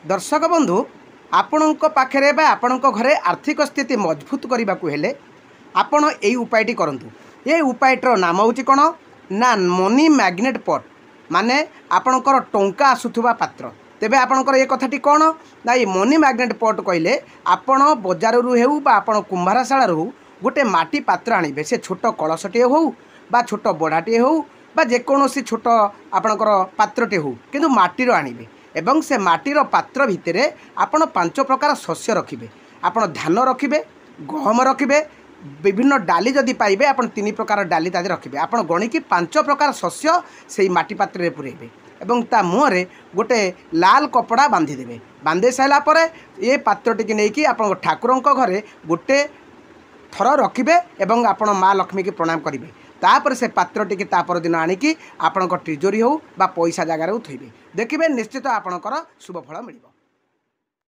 दर्शक बंधु आपणक पाखे आपणक घरे आर्थिक स्थिति मजबूत करने को हेले आपण यही उपायटी करंतु। ये उपायटर नाम हूँ कौन ना मनी मैग्नेट पट माने आपणकर टंका आसुथुबा पात्र। तेबे आपणकर ये कथाटी कौन ना ये मनी मैग्नेट पट कहले आपण बजार हेउ बा आपण कुंभारशाला हो गोटे माटी पात्र आनिबे। से छोट कलशटे हो बा छोट बड़ाटे हो बा जेकोसी छोट आपणकर पात्रटे हो किंतु माटीर आनिबे एवं से माटीर पात्र भितर आपण 5 प्रकार शस्य रखिबे। आपण धान रखिबे, गहम रखिबे, विभिन्न डाली जदि पाइबे आपण 3 प्रकार डाली तादे रखिबे। आपण गणिकी 5 प्रकार शस्य से माटी पात्र रे पुरेबे एवं ता मुहरे गोटे लाल कपड़ा बांधी देबे। बांधे साइला परे ये पात्रटी की नेकी आपण ठाकुरंक घरे गोटे थर रखिबे एवं आपण माँ लक्ष्मी की प्रणाम करिवे। तापर से पात्रटी की तापर दिन आनिकी आपणक तिजोरी हो बा पैसा जगार थोइबे। देखिबे निश्चित आपणकर शुभ फल मिलिबो।